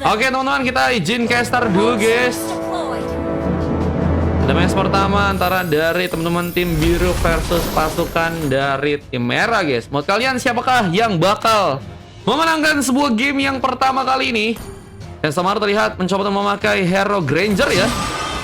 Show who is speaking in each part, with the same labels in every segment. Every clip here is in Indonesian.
Speaker 1: Oke teman-teman, kita izin caster dulu guys. Ada match pertama antara dari teman-teman tim biru versus pasukan dari tim merah guys. Menurut kalian siapakah yang bakal memenangkan sebuah game yang pertama kali ini? Dan Samar terlihat mencoba untuk memakai hero Granger ya.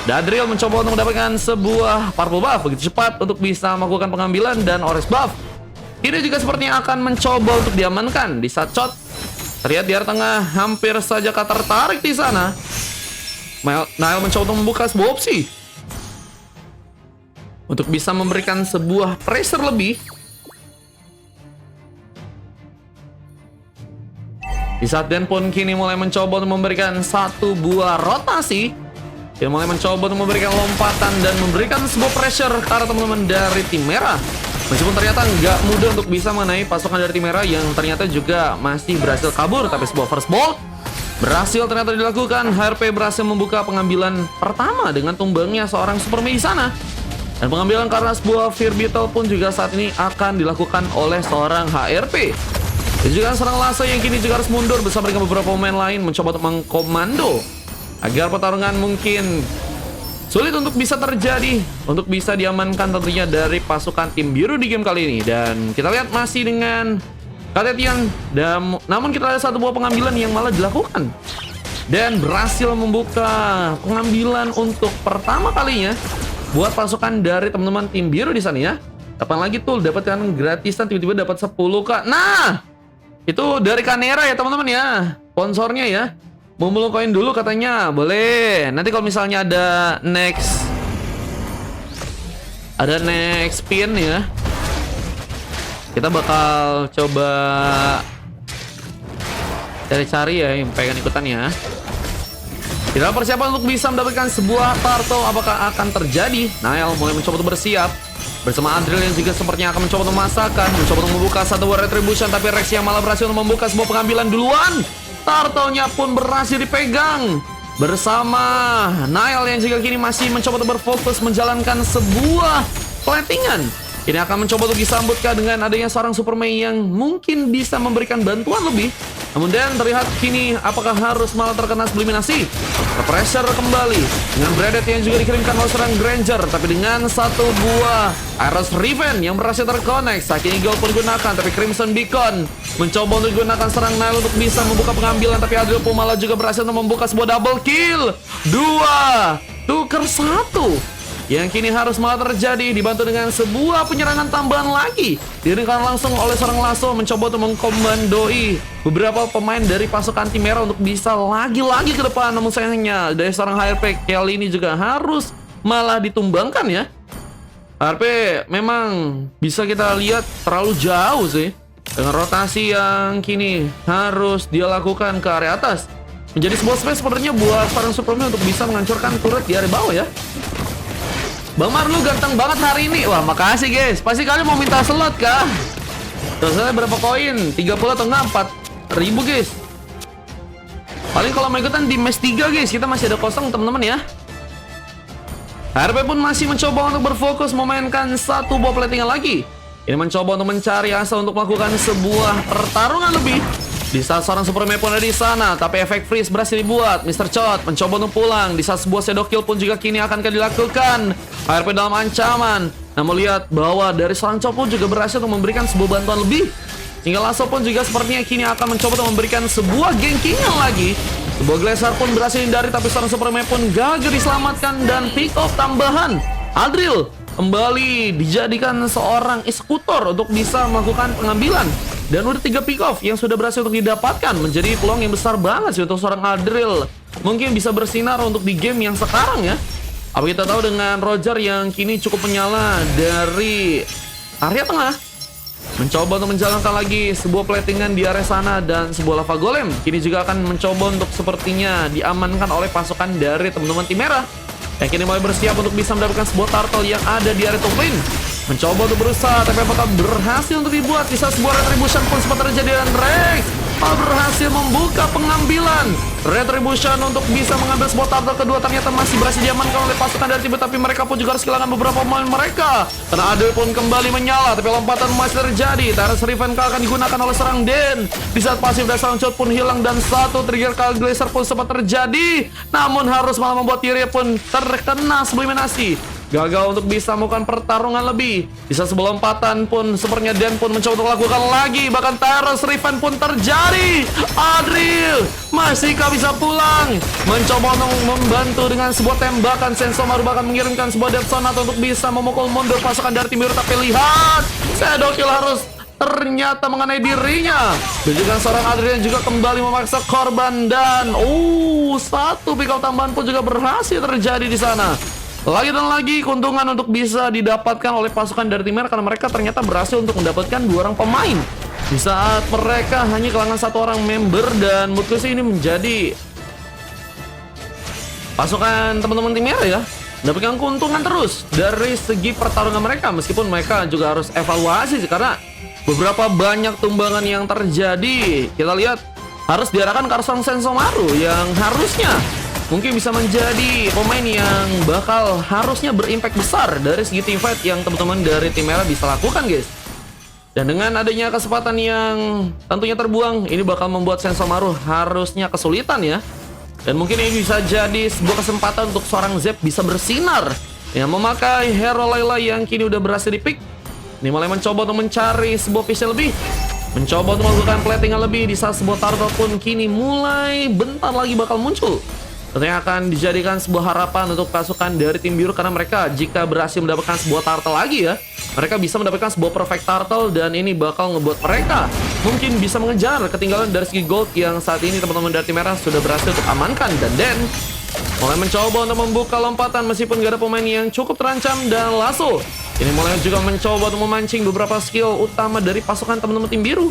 Speaker 1: Dadriel mencoba untuk mendapatkan sebuah purple buff begitu cepat untuk bisa melakukan pengambilan, dan orange buff ini juga sepertinya akan mencoba untuk diamankan di saat shot. Terlihat di area tengah hampir saja tertarik di sana. Nail mencoba untuk membuka sebuah opsi untuk bisa memberikan sebuah pressure lebih. Di saat Dan pun kini mulai mencoba untuk memberikan satu buah rotasi. Dia mulai mencoba untuk memberikan lompatan dan memberikan sebuah pressure ke arah teman-teman dari tim merah. Meskipun ternyata nggak mudah untuk bisa mengenai pasukan dari tim merah yang ternyata juga masih berhasil kabur. Tapi sebuah first ball berhasil ternyata dilakukan. HRP berhasil membuka pengambilan pertama dengan tumbangnya seorang Superman di sana. Dan pengambilan karena sebuah Fear Beetle pun juga saat ini akan dilakukan oleh seorang HRP. Dan juga serang Lasa yang kini juga harus mundur bersama dengan beberapa pemain lain mencoba untuk mengkomando agar pertarungan mungkin sulit untuk bisa terjadi, untuk bisa diamankan tentunya dari pasukan tim biru di game kali ini. Dan kita lihat masih dengan Katetian, namun kita lihat satu buah pengambilan yang malah dilakukan dan berhasil membuka pengambilan untuk pertama kalinya buat pasukan dari teman-teman tim biru di sana ya. Kapan lagi tuh dapatkan gratisan tiba-tiba dapat 10k. Nah, itu dari Kanera ya teman-teman ya, sponsornya ya. Mau koin dulu katanya, boleh. Nanti kalau misalnya ada next pin ya, kita bakal coba cari-cari ya yang pengen ikutan ya. Kita persiapan untuk bisa mendapatkan sebuah turtle. Apakah akan terjadi? Nael mulai mencoba untuk bersiap bersama Adriel yang juga sepertinya akan mencoba untuk memasakkan, mencoba untuk membuka satu retribution, tapi Rex yang malah berhasil untuk membuka sebuah pengambilan duluan. Turtle-nya pun berhasil dipegang bersama Nail yang juga kini masih mencoba untuk berfokus menjalankan sebuah plantingan. Ini akan mencoba untuk disambutkan dengan adanya seorang Superman yang mungkin bisa memberikan bantuan lebih. Namun Dan terlihat kini apakah harus malah terkena eliminasi. Pressure kembali dengan Bredet yang juga dikirimkan oleh seorang Granger, tapi dengan satu buah Iris Riven yang berhasil terkonek. Saking Eagle pun digunakan, tapi Crimson Beacon mencoba untuk digunakan serang Nile untuk bisa membuka pengambilan, tapi Adriel pun malah juga berhasil untuk membuka sebuah double kill. 2 tuker 1 yang kini harus malah terjadi, dibantu dengan sebuah penyerangan tambahan lagi diringkan langsung oleh seorang Lasso mencoba untuk mengkomandoi beberapa pemain dari pasukan tim merah untuk bisa lagi-lagi ke depan. Namun sayangnya dari seorang HRP kali ini juga harus malah ditumbangkan ya. HRP memang bisa kita lihat terlalu jauh sih dengan rotasi yang kini harus dia lakukan ke area atas. Menjadi sebuah space sebenarnya buat seorang Superman untuk bisa menghancurkan turret di area bawah ya. Bang Mar, lu ganteng banget hari ini. Wah, makasih guys. Pasti kalian mau minta slot kah? Terus berapa koin? 30 atau enggak? 4.000 guys. Paling kalau mau ikutan di match 3 guys, kita masih ada kosong teman-teman ya. HRP pun masih mencoba untuk berfokus memainkan satu buah platingan lagi. Ini mencoba untuk mencari asa untuk melakukan sebuah pertarungan lebih. Di saat seorang Superman pun ada di sana, tapi efek freeze berhasil dibuat. Mr. Chot mencoba untuk pulang. Di saat sebuah shadow kill pun juga kini akan dilakukan. HRP dalam ancaman. Namun lihat bahwa dari seorang Chot pun juga berhasil untuk memberikan sebuah bantuan lebih. Sehingga Lasso pun juga sepertinya kini akan mencoba untuk memberikan sebuah ganking lagi. Sebuah Glacier pun berhasil dihindari, tapi seorang Superman pun gagal diselamatkan dan pick off tambahan. Adriel kembali dijadikan seorang eksekutor untuk bisa melakukan pengambilan. Dan udah 3 pick off yang sudah berhasil untuk didapatkan, menjadi peluang yang besar banget sih untuk seorang Adriel. Mungkin bisa bersinar untuk di game yang sekarang ya. Apa kita tahu dengan Roger yang kini cukup menyala dari area tengah, mencoba untuk menjalankan lagi sebuah platingan di area sana, dan sebuah lava golem kini juga akan mencoba untuk sepertinya diamankan oleh pasukan dari teman-teman tim merah yang kini mulai bersiap untuk bisa mendapatkan sebuah turtle yang ada di area top lane. Mencoba untuk berusaha, tapi apakah berhasil untuk dibuat? Bisa sebuah retribution pun sempat terjadi, dan Rex berhasil membuka pengambilan. Retribution untuk bisa mengambil sebuah turtle kedua ternyata masih berhasil diamankan oleh pasukan dari tim, tapi mereka pun juga harus kehilangan beberapa pemain mereka. Karena Adel pun kembali menyala, tapi lompatan masih terjadi. Terus Riven akan digunakan oleh serang Den. Di saat pasif dan serang shot pun hilang dan satu trigger Kyle Glacier pun sempat terjadi. Namun harus malah membuat Tyria pun terkena subliminasi. Gagal untuk bisa melakukan pertarungan lebih. Bisa sebuah lompatan pun sepertinya Den pun mencoba untuk lakukan lagi. Bahkan Terus Riven pun terjadi. Adriel masihkah bisa pulang? Mencoba untuk membantu dengan sebuah tembakan. Sensomaru bahkan mengirimkan sebuah Death Sonata untuk bisa memukul mundur pasukan dari tim biru. Tapi lihat, Shadowkill harus ternyata mengenai dirinya. Dan juga seorang Adrian juga kembali memaksa korban. Dan satu pick up tambahan pun juga berhasil terjadi di sana. Lagi dan lagi keuntungan untuk bisa didapatkan oleh pasukan dari tim merah karena mereka ternyata berhasil untuk mendapatkan 2 orang pemain di saat mereka hanya kehilangan 1 orang member. Dan menurutku sih ini menjadi pasukan teman-teman tim merah ya, mendapatkan keuntungan terus dari segi pertarungan mereka, meskipun mereka juga harus evaluasi sih karena beberapa banyak tumbangan yang terjadi. Kita lihat harus diarahkan ke arah Sensomaru yang harusnya mungkin bisa menjadi pemain yang bakal harusnya berimpact besar dari segi teamfight yang teman-teman dari tim merah bisa lakukan guys. Dan dengan adanya kesempatan yang tentunya terbuang, ini bakal membuat Sensomaru harusnya kesulitan ya. Dan mungkin ini bisa jadi sebuah kesempatan untuk seorang Zep bisa bersinar yang memakai hero Layla yang kini udah berhasil di pick. Ini mulai mencoba untuk mencari sebuah piece lebih, mencoba untuk melakukan platingan lebih di saat sebuah turtle pun kini mulai bentar lagi bakal muncul. Tentunya akan dijadikan sebuah harapan untuk pasukan dari tim biru karena mereka jika berhasil mendapatkan sebuah turtle lagi ya, mereka bisa mendapatkan sebuah perfect turtle dan ini bakal ngebuat mereka mungkin bisa mengejar ketinggalan dari segi gold yang saat ini teman-teman dari tim merah sudah berhasil untuk amankan. Dan Den mulai mencoba untuk membuka lompatan meskipun gak ada pemain yang cukup terancam. Dan Lasso ini mulai juga mencoba untuk memancing beberapa skill utama dari pasukan teman-teman tim biru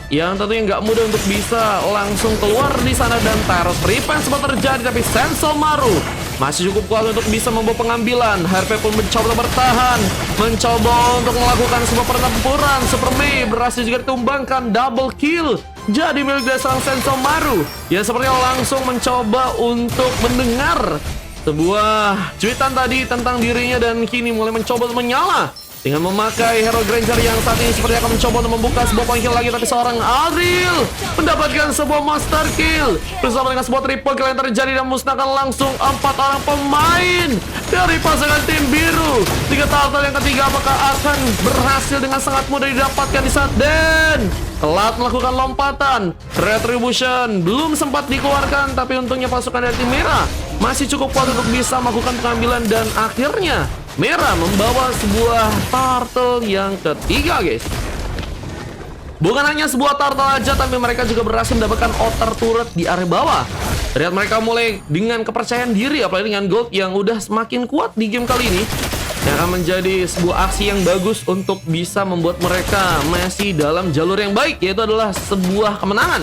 Speaker 1: yang tentunya nggak mudah untuk bisa langsung keluar di sana. Dan Terus Riven sempat terjadi, tapi Sensomaru masih cukup kuat untuk bisa membawa pengambilan. HRP pun mencoba untuk bertahan, mencoba untuk melakukan sebuah pertempuran. Super Mei berhasil juga ditumbangkan, double kill jadi milik dari seorang Sensomaru yang sepertinya langsung mencoba untuk mendengar sebuah cuitan tadi tentang dirinya dan kini mulai mencoba untuk menyala dengan memakai hero Granger yang saat ini sepertinya akan mencoba untuk membuka sebuah point kill lagi. Tapi seorang Adriel mendapatkan sebuah master kill bersama dengan sebuah triple kill yang terjadi dan musnahkan langsung 4 orang pemain dari pasangan tim biru. 3 turtle yang ketiga apakah akan berhasil dengan sangat mudah didapatkan di saat Den telat melakukan lompatan. Retribution belum sempat dikeluarkan, tapi untungnya pasukan dari tim merah masih cukup kuat untuk bisa melakukan pengambilan. Dan akhirnya merah membawa sebuah turtle yang ketiga guys. Bukan hanya sebuah turtle aja, tapi mereka juga berhasil mendapatkan outer turret di area bawah. Terlihat mereka mulai dengan kepercayaan diri, apalagi dengan gold yang udah semakin kuat di game kali ini, yang akan menjadi sebuah aksi yang bagus untuk bisa membuat mereka masih dalam jalur yang baik, yaitu adalah sebuah kemenangan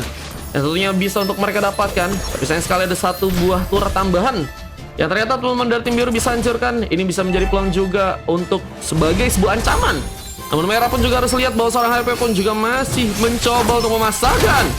Speaker 1: yang tentunya bisa untuk mereka dapatkan. Tapi sayang sekali ada 1 buah turret tambahan yang ternyata teman-teman dari tim biru bisa hancurkan. Ini bisa menjadi peluang juga untuk sebagai sebuah ancaman. Namun merah pun juga harus lihat bahwa seorang HP pun juga masih mencoba untuk memasakkan,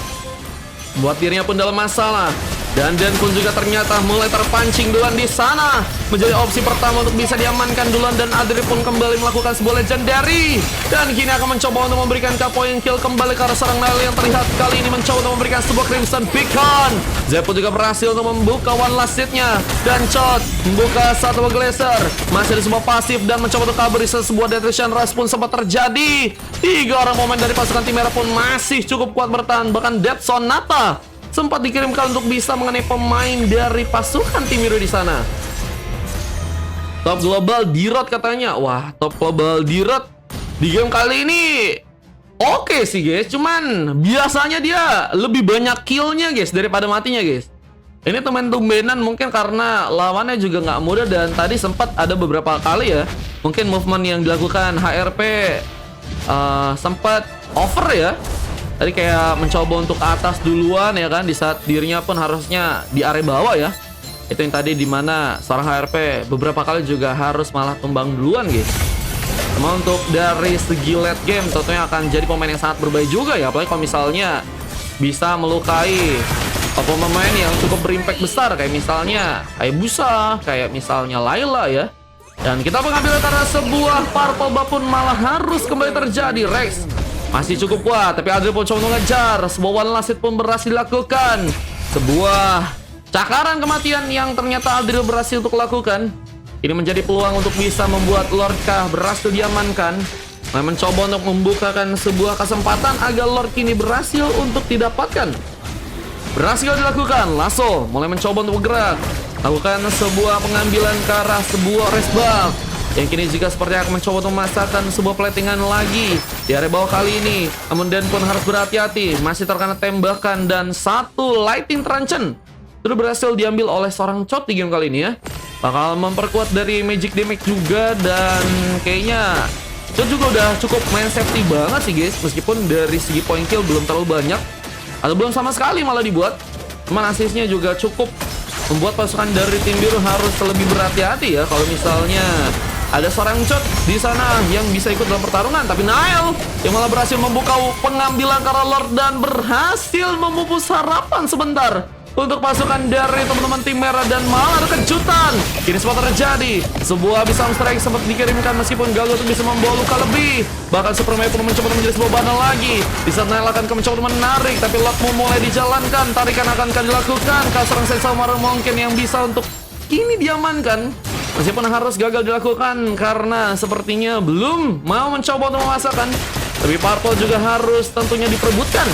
Speaker 1: buat dirinya pun dalam masalah. Dan Den pun juga ternyata mulai terpancing duluan di sana, menjadi opsi pertama untuk bisa diamankan duluan. Dan Adri pun kembali melakukan sebuah legendary dan kini akan mencoba untuk memberikan point kill kembali ke arah seorang Nail yang terlihat kali ini mencoba untuk memberikan sebuah Crimson Beacon. Zep pun juga berhasil untuk membuka one last hit-nya dan Chot membuka satu Glacier, masih ada sebuah pasif dan mencoba untuk kabur. Sebuah Detonation Rush pun sempat terjadi. 3 orang pemain dari pasukan tim merah pun masih cukup kuat bertahan, bahkan Death Sonata sempat dikirimkan untuk bisa mengenai pemain dari pasukan tim biru di sana. Top global D-Rod katanya. Wah, top global D-Rod di game kali ini oke sih guys, cuman biasanya dia lebih banyak killnya guys daripada matinya guys. Ini tumben-tumbenan mungkin karena lawannya juga nggak mudah. Dan tadi sempat ada beberapa kali ya, mungkin movement yang dilakukan HRP sempat over ya. Tadi kayak mencoba untuk ke atas duluan ya kan, di saat dirinya pun harusnya di area bawah ya. Itu yang tadi dimana seorang HRP beberapa kali juga harus malah tumbang duluan guys. Cuma untuk dari segi late game tentunya akan jadi pemain yang sangat berbahaya juga ya. Apalagi kalau misalnya bisa melukai pemain yang cukup berimpact besar, kayak misalnya Hayabusa, kayak misalnya Layla ya. Dan kita mengambil karena sebuah purple pun malah harus kembali terjadi. Rex masih cukup kuat, tapi Adriel pun coba mengejar. Sebuah one last hit pun berhasil dilakukan. Sebuah cakaran kematian yang ternyata Adriel berhasil untuk lakukan. Ini menjadi peluang untuk bisa membuat Lord K berhasil diamankan. Mencoba untuk membukakan sebuah kesempatan agar Lord kini berhasil untuk didapatkan. Berhasil dilakukan. Lasso mulai mencoba untuk bergerak, lakukan sebuah pengambilan ke arah sebuah race buff, yang kini juga sepertinya akan mencoba untuk memasakkan sebuah platingan lagi di area bawah kali ini. Namun Dan pun harus berhati-hati, masih terkena tembakan dan satu lightning truncheon sudah berhasil diambil oleh seorang Chot di game kali ini ya. Bakal memperkuat dari magic damage juga, dan kayaknya Chot juga udah cukup main safety banget sih guys, meskipun dari segi point kill belum terlalu banyak atau belum sama sekali malah dibuat. Cuman asisnya juga cukup membuat pasukan dari tim biru harus lebih berhati-hati ya kalau misalnya ada seorang Chot di sana yang bisa ikut dalam pertarungan. Tapi Nael yang malah berhasil membuka pengambilan karena Lord dan berhasil memupus harapan sebentar untuk pasukan dari teman-teman tim merah, dan malah ada kejutan. Kini sempat terjadi sebuah Abyssal Strike sempat dikirimkan meskipun gagal untuk bisa membawa luka lebih. Bahkan Superman pun mencoba menjadi sebuah bandel lagi. Di saat Nail akan mencoba menarik, tapi lock mulai dijalankan. Tarikan akan dilakukan ke seorang Sensamaru mungkin yang bisa untuk kini diamankan, meskipun harus gagal dilakukan karena sepertinya belum mau mencoba untuk memasakkan. Tapi Purple juga harus tentunya diperebutkan.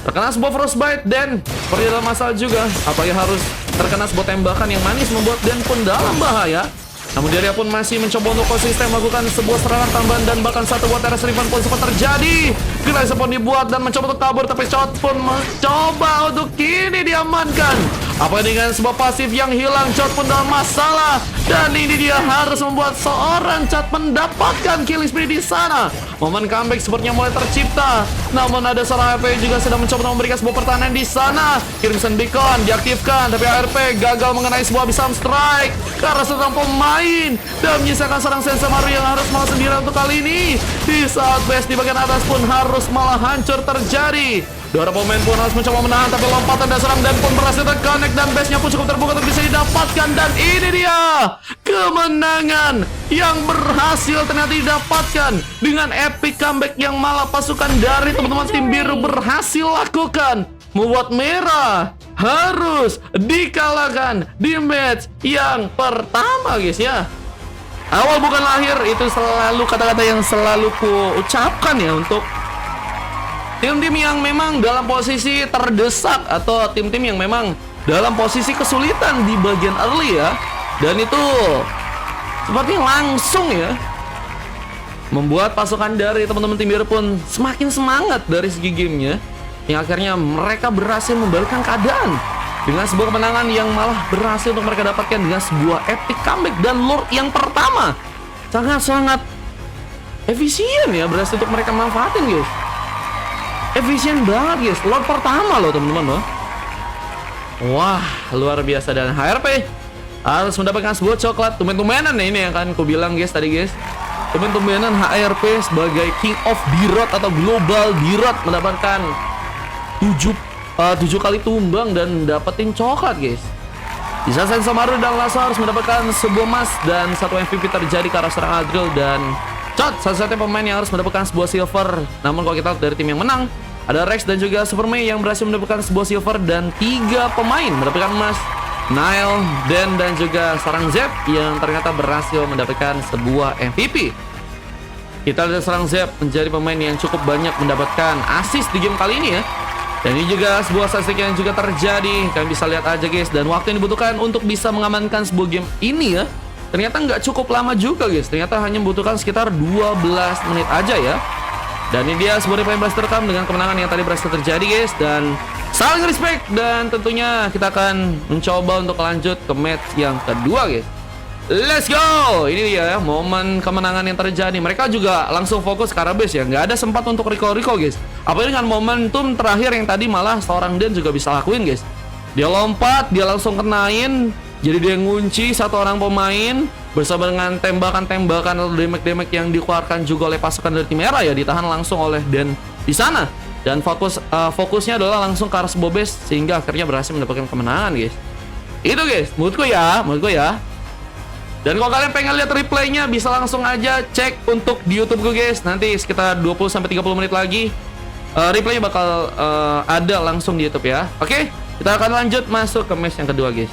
Speaker 1: Terkena sebuah frostbite, Dan seperti dalam masalah juga. Apalagi harus terkena sebuah tembakan yang manis membuat Dan pun dalam bahaya. Namun dia pun masih mencoba untuk konsisten melakukan sebuah serangan tambahan, dan bahkan satu buat teras Riven pun sempat terjadi. Gila pun dibuat dan mencoba untuk kabur, tapi Chot pun mencoba untuk kini diamankan. Apa dengan sebuah pasif yang hilang, Chot pun dalam masalah. Dan ini dia harus membuat seorang Chot mendapatkan killing spree di sana. Momen comeback sepertinya mulai tercipta. Namun ada seorang ARP juga sedang mencoba memberikan sebuah pertahanan di sana. Crimson Beacon diaktifkan, tapi ARP gagal mengenai sebuah Abyssal Strike karena sedang pemain, dan menyisakan seorang Sensamaru yang harus malah sendirian untuk kali ini. Di saat base di bagian atas pun harus malah hancur terjadi. Dua pemain pun harus mencoba menahan, tapi lompatan dan serang Dan pun berhasil terconnect, dan base-nya pun cukup terbuka untuk bisa didapatkan. Dan ini dia kemenangan yang berhasil ternyata didapatkan dengan epic comeback yang malah pasukan dari teman-teman tim biru berhasil lakukan, membuat merah harus dikalahkan di match yang pertama guys ya. Awal bukan lahir, itu selalu kata-kata yang selalu ku ucapkan ya untuk tim-tim yang memang dalam posisi terdesak atau tim-tim yang memang dalam posisi kesulitan di bagian early ya. Dan itu sepertinya langsung ya membuat pasukan dari teman-teman tim biru pun semakin semangat dari segi gamenya, yang akhirnya mereka berhasil membalikkan keadaan dengan sebuah kemenangan yang malah berhasil untuk mereka dapatkan dengan sebuah epic comeback. Dan Lord yang pertama sangat-sangat efisien ya, berhasil untuk mereka manfaatin guys. Efisien banget guys, Lord pertama loh teman-teman loh. Wah, luar biasa. Dan HRP harus mendapatkan sebuah coklat. Tumben-tumbenan ya ini yang kan ku bilang guys tadi guys. Tumben-tumbenan HRP sebagai King of D-Rot atau Global D-Rot mendapatkan 7 kali tumbang dan dapetin coklat guys. Bisa Sensamaru dan Lasso harus mendapatkan sebuah emas, dan satu MVP terjadi ke arah serang Adriel dan Chot, satu-satunya pemain yang harus mendapatkan sebuah silver. Namun kalau kita lihat dari tim yang menang, ada Rex dan juga Superman yang berhasil mendapatkan sebuah silver, dan 3 pemain mendapatkan emas. Nile, Dan, dan juga seorang Zep yang ternyata berhasil mendapatkan sebuah MVP. Kita lihat seorang Zep menjadi pemain yang cukup banyak mendapatkan assist di game kali ini ya. Dan ini juga sebuah statistik yang juga terjadi. Kalian bisa lihat aja guys. Dan waktu yang dibutuhkan untuk bisa mengamankan sebuah game ini ya, ternyata nggak cukup lama juga guys. Ternyata hanya membutuhkan sekitar 12 menit aja ya. Dan ini dia sebuah replay blast terekam dengan kemenangan yang tadi berhasil terjadi guys. Dan saling respect. Dan tentunya kita akan mencoba untuk lanjut ke match yang kedua guys. Let's go. Ini dia ya, momen kemenangan yang terjadi. Mereka juga langsung fokus ke arah base ya, nggak ada sempat untuk recall guys. Apalagi dengan momentum terakhir yang tadi malah seorang Dan juga bisa lakuin guys. Dia lompat, dia langsung kenain, jadi dia ngunci satu orang pemain bersama dengan tembakan-tembakan atau damage yang dikeluarkan juga oleh pasukan dari tim merah ya, ditahan langsung oleh Dan di sana. Dan fokusnya adalah langsung ke arah Bobes sehingga akhirnya berhasil mendapatkan kemenangan, guys. Itu guys, menurutku ya. Dan kalau kalian pengen lihat replaynya bisa langsung aja cek untuk di YouTube gue, guys. Nanti sekitar 20 sampai 30 menit lagi replaynya bakal ada langsung di YouTube ya. Oke, kita akan lanjut masuk ke match yang kedua, guys.